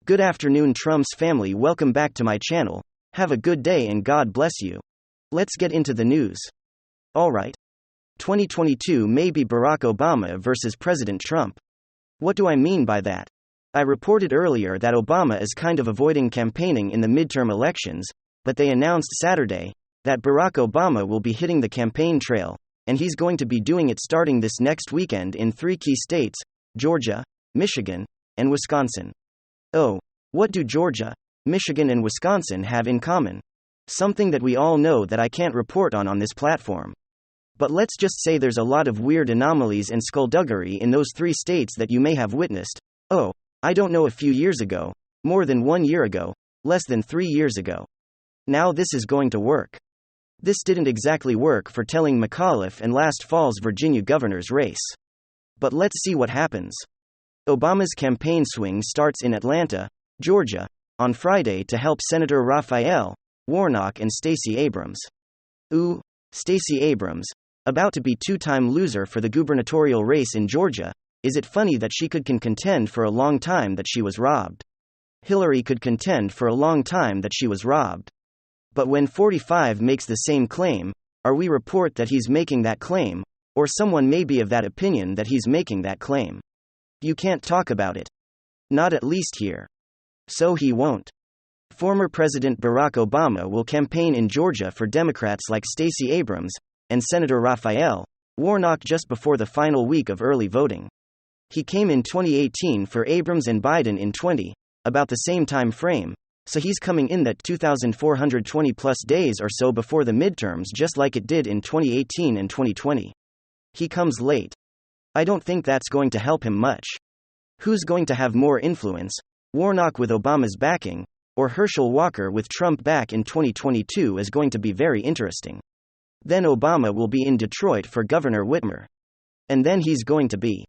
Good afternoon, Trump's family. Welcome back to my channel. Have a good day and God bless you. Let's get into the news. Alright. 2022 may be Barack Obama versus President Trump. What do I mean by that? I reported earlier that Obama is kind of avoiding campaigning in the midterm elections, but they announced Saturday that Barack Obama will be hitting the campaign trail, and he's going to be doing it starting this next weekend in 3 key states: Georgia, Michigan, and Wisconsin. Oh, what do Georgia, Michigan, and Wisconsin have in common? Something that we all know that I can't report on this platform. But let's just say there's a lot of weird anomalies and skullduggery in those 3 states that you may have witnessed. Oh, I don't know, a few years ago, more than 1 year ago, less than 3 years ago. Now this is going to work. This didn't exactly work for telling McAuliffe and last fall's Virginia governor's race. But let's see what happens. Obama's campaign swing starts in Atlanta, Georgia, on Friday to help Senator Raphael Warnock and Stacey Abrams. Ooh, Stacey Abrams, about to be 2-time loser for the gubernatorial race in Georgia. Is it funny that she could contend for a long time that she was robbed? Hillary could contend for a long time that she was robbed. But when 45 makes the same claim, are we report that he's making that claim, or someone may be of that opinion that he's making that claim? You can't talk about it. Not at least here. So he won't. Former President Barack Obama will campaign in Georgia for Democrats like Stacey Abrams and Senator Raphael Warnock just before the final week of early voting. He came in 2018 for Abrams and Biden in 20, about the same time frame, so he's coming in that 2,420 plus days or so before the midterms, just like it did in 2018 and 2020. He comes late. I don't think that's going to help him much. Who's going to have more influence, Warnock with Obama's backing, or Herschel Walker with Trump back in 2022, is going to be very interesting. Then Obama will be in Detroit for Governor Whitmer. And then he's going to be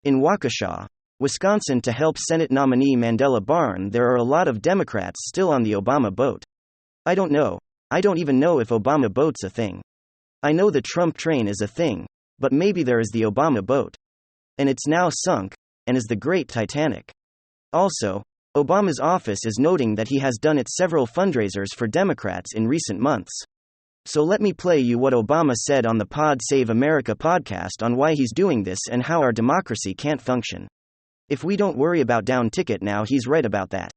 in Waukesha, Wisconsin to help Senate nominee Mandela Barn. There are a lot of Democrats still on the Obama boat. I don't know. I don't even know if Obama boat's a thing. I know the Trump train is a thing, but maybe there is the Obama boat. And it's now sunk, and is the Great Titanic. Also, Obama's office is noting that he has done it several fundraisers for Democrats in recent months. So let me play you what Obama said on the Pod Save America podcast on why he's doing this and how our democracy can't function. If we don't worry about down ticket now, he's right about that.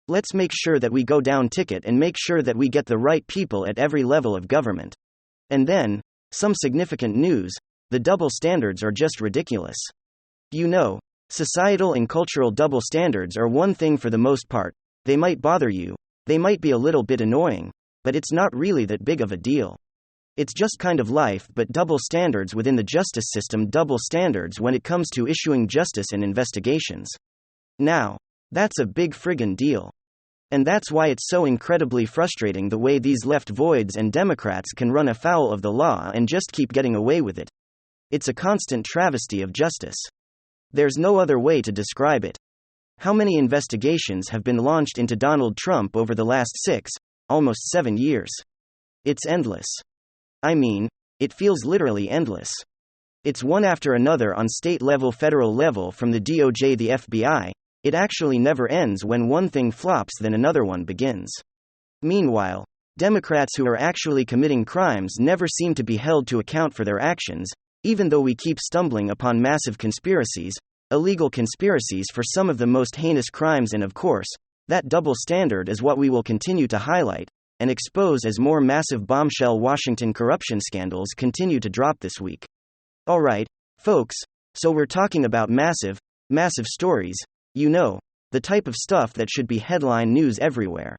Let's make sure that we go down ticket and make sure that we get the right people at every level of government. And then, some significant news: the double standards are just ridiculous. You know, societal and cultural double standards are one thing for the most part. They might bother you, they might be a little bit annoying, but it's not really that big of a deal. It's just kind of life. But double standards within the justice system, double standards when it comes to issuing justice and investigations. Now, that's a big friggin' deal. And that's why it's so incredibly frustrating the way these left voids and Democrats can run afoul of the law and just keep getting away with it. It's a constant travesty of justice. There's no other way to describe it. How many investigations have been launched into Donald Trump over the last 6, almost 7 years? It's endless. I mean, it feels literally endless. It's one after another on state level, federal level, from the DOJ, the FBI. It actually never ends. When one thing flops, then another one begins. Meanwhile, Democrats who are actually committing crimes never seem to be held to account for their actions, even though we keep stumbling upon massive conspiracies, illegal conspiracies for some of the most heinous crimes. And of course, that double standard is what we will continue to highlight and expose as more massive bombshell Washington corruption scandals continue to drop this week. Alright, folks, so we're talking about massive stories, you know, the type of stuff that should be headline news everywhere.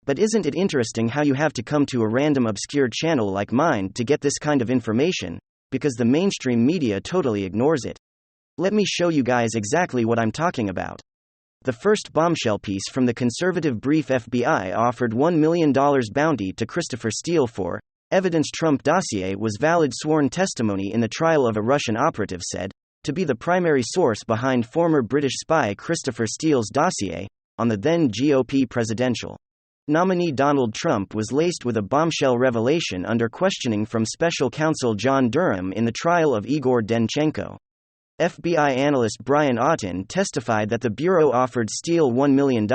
But isn't it interesting how you have to come to a random obscure channel like mine to get this kind of information, because the mainstream media totally ignores it? Let me show you guys exactly what I'm talking about. The first bombshell piece from the conservative brief: FBI offered $1 million bounty to Christopher Steele for evidence Trump dossier was valid. Sworn testimony in the trial of a Russian operative said to be the primary source behind former British spy Christopher Steele's dossier on the then GOP presidential nominee Donald Trump was laced with a bombshell revelation under questioning from special counsel John Durham in the trial of Igor Danchenko. FBI analyst Brian Auten testified that the Bureau offered Steele $1 million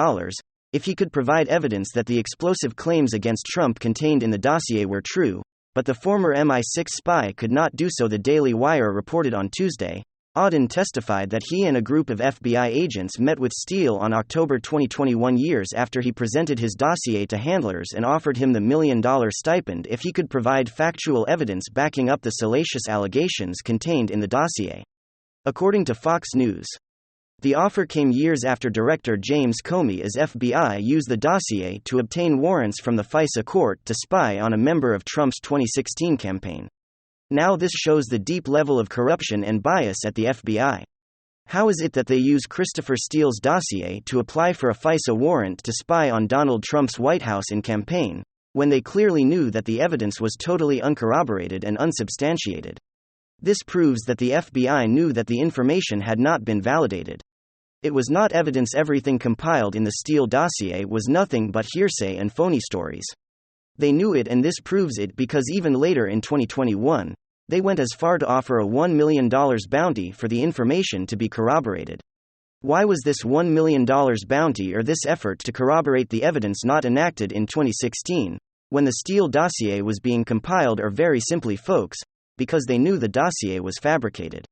if he could provide evidence that the explosive claims against Trump contained in the dossier were true, but the former MI6 spy could not do so, the Daily Wire reported on Tuesday. Auden testified that he and a group of FBI agents met with Steele on October 2021, years after he presented his dossier to handlers and offered him the $1 million stipend if he could provide factual evidence backing up the salacious allegations contained in the dossier. According to Fox News, the offer came years after Director James Comey's FBI used the dossier to obtain warrants from the FISA court to spy on a member of Trump's 2016 campaign. Now this shows the deep level of corruption and bias at the FBI. How is it that they use Christopher Steele's dossier to apply for a FISA warrant to spy on Donald Trump's White House and campaign, when they clearly knew that the evidence was totally uncorroborated and unsubstantiated? This proves that the FBI knew that the information had not been validated. It was not evidence. Everything compiled in the Steele dossier was nothing but hearsay and phony stories. They knew it, and this proves it because even later in 2021, they went as far to offer a $1 million bounty for the information to be corroborated. Why was this $1 million bounty or this effort to corroborate the evidence not enacted in 2016, when the Steele dossier was being compiled? Or very simply, folks, because they knew the dossier was fabricated.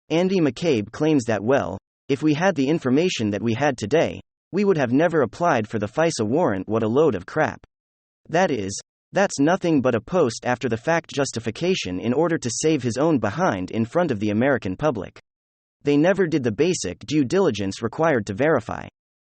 Andy McCabe claims that, well, if we had the information that we had today, we would have never applied for the FISA warrant. What a load of crap. That's nothing but a post-after-the-fact justification in order to save his own behind in front of the American public. They never did the basic due diligence required to verify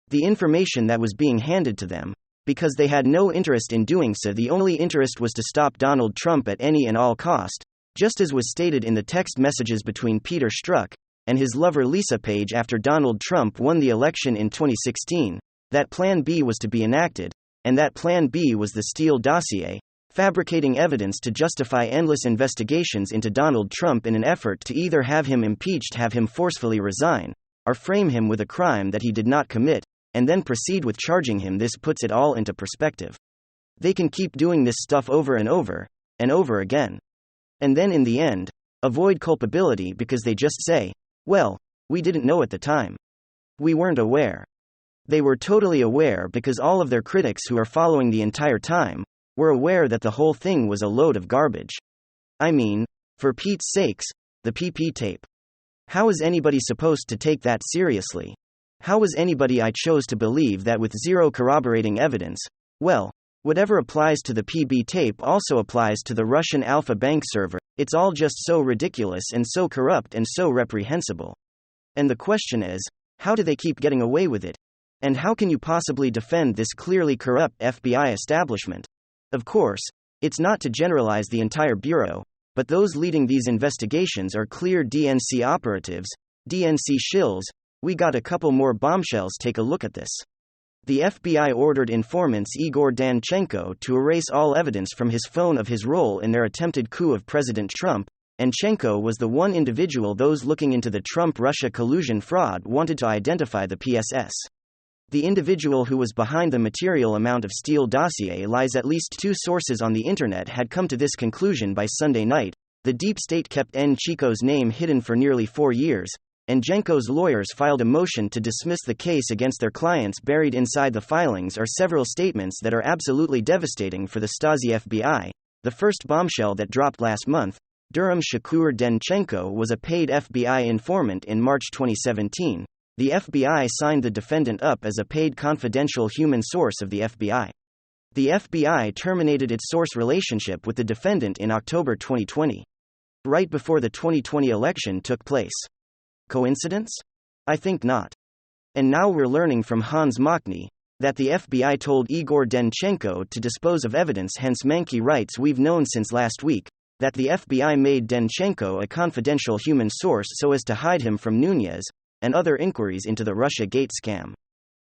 the information that was being handed to them, because they had no interest in doing so. The only interest was to stop Donald Trump at any and all cost, just as was stated in the text messages between Peter Strzok and his lover Lisa Page after Donald Trump won the election in 2016. That Plan B was to be enacted, and that Plan B was the Steele dossier, fabricating evidence to justify endless investigations into Donald Trump in an effort to either have him impeached, have him forcefully resign, or frame him with a crime that he did not commit, and then proceed with charging him. This puts it all into perspective. They can keep doing this stuff over and over, and over again. And then in the end, avoid culpability because they just say, well, we didn't know at the time. We weren't aware. They were totally aware because all of their critics who are following the entire time were aware that the whole thing was a load of garbage. I mean, for Pete's sakes, the PP tape. How is anybody supposed to take that seriously? How was anybody I chose to believe that with zero corroborating evidence? Well, whatever applies to the PB tape also applies to the Russian Alpha Bank server. It's all just so ridiculous and so corrupt and so reprehensible. And the question is, how do they keep getting away with it? And how can you possibly defend this clearly corrupt FBI establishment? Of course, it's not to generalize the entire Bureau, but those leading these investigations are clear DNC operatives, DNC shills. We got a couple more bombshells. Take a look at this. The FBI ordered informants Igor Danchenko to erase all evidence from his phone of his role in their attempted coup of President Trump. Danchenko was the one individual those looking into the Trump-Russia collusion fraud wanted to identify. The PSS. The individual who was behind the material amount of Steele dossier lies. At least two sources on the internet had come to this conclusion by Sunday night. The deep state kept Chico's name hidden for nearly 4 years, and Danchenko's lawyers filed a motion to dismiss the case against their clients. Buried inside the filings are several statements that are absolutely devastating for the Stasi FBI. The first bombshell that dropped last month: Durham Shakur Danchenko was a paid FBI informant in March 2017. The FBI signed the defendant up as a paid confidential human source of the FBI. The FBI terminated its source relationship with the defendant in October 2020, right before the 2020 election took place. Coincidence? I think not. And now we're learning from Hans Mockney that the FBI told Igor Danchenko to dispose of evidence. Hence Mankey writes, we've known since last week that the FBI made Danchenko a confidential human source so as to hide him from Nunes and other inquiries into the Russia Gate scam.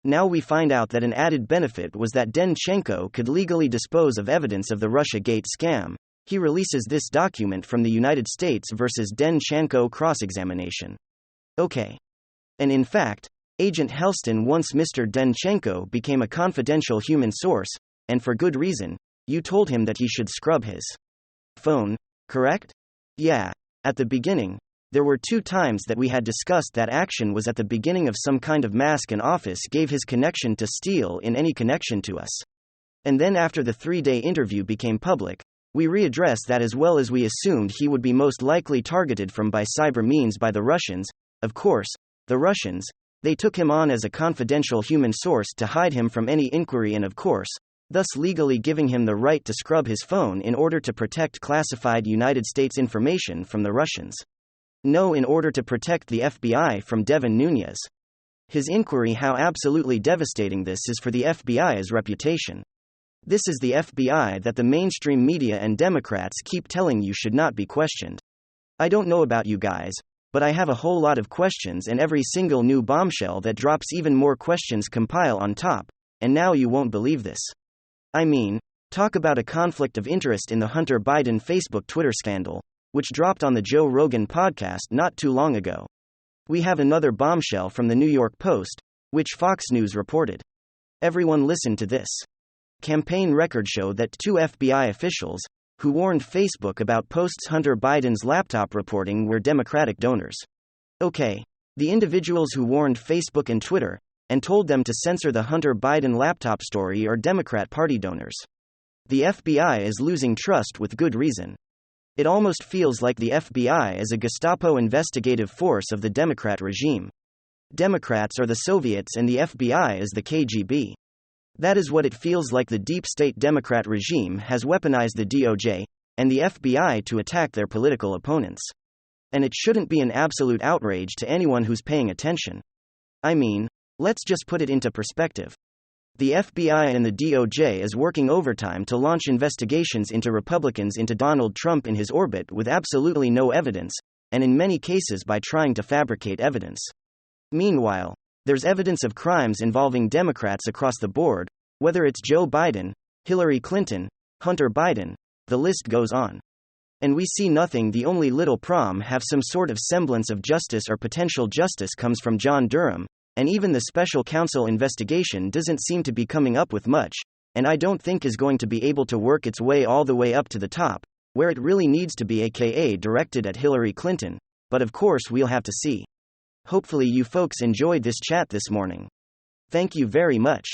Now we find out that an added benefit was that Danchenko could legally dispose of evidence of the Russia Gate scam. He releases this document from the United States versus Danchenko cross-examination. Okay. And in fact, Agent Helston, once Mr. Danchenko became a confidential human source, and for good reason, you told him that he should scrub his phone, correct? Yeah. At the beginning, There were 2 times that we had discussed that action was at the beginning of some kind of mask and office gave his connection to Steele in any connection to us. And then after the 3-day interview became public, we readdressed that as well as we assumed he would be most likely targeted from by cyber means by the Russians. Of course, the Russians, they took him on as a confidential human source to hide him from any inquiry and of course, thus legally giving him the right to scrub his phone in order to protect classified United States information from the Russians. No, in order to protect the FBI from Devin Nunes. His inquiry, how absolutely devastating this is for the FBI's reputation. This is the FBI that the mainstream media and Democrats keep telling you should not be questioned. I don't know about you guys, but I have a whole lot of questions, and every single new bombshell that drops even more questions compile on top, and now you won't believe this. I mean, talk about a conflict of interest in the Hunter Biden Facebook Twitter scandal, which dropped on the Joe Rogan podcast not too long ago. We have another bombshell from the New York Post, which Fox News reported. Everyone listen to this. Campaign records show that 2 FBI officials, who warned Facebook about posts Hunter Biden's laptop reporting, were Democratic donors. Okay, the individuals who warned Facebook and Twitter, and told them to censor the Hunter Biden laptop story, are Democrat Party donors. The FBI is losing trust with good reason. It almost feels like the FBI is a Gestapo investigative force of the Democrat regime. Democrats are the Soviets and the FBI is the KGB. That is what it feels like. The deep state Democrat regime has weaponized the DOJ and the FBI to attack their political opponents. And it shouldn't be an absolute outrage to anyone who's paying attention. I mean, let's just put it into perspective. The FBI and the DOJ is working overtime to launch investigations into Republicans into Donald Trump in his orbit with absolutely no evidence, and in many cases by trying to fabricate evidence. Meanwhile, there's evidence of crimes involving Democrats across the board, whether it's Joe Biden, Hillary Clinton, Hunter Biden, the list goes on. And we see nothing. The only little prom have some sort of semblance of justice or potential justice comes from John Durham, and even the special counsel investigation doesn't seem to be coming up with much, and I don't think is going to be able to work its way all the way up to the top, where it really needs to be, aka directed at Hillary Clinton, but of course we'll have to see. Hopefully you folks enjoyed this chat this morning. Thank you very much.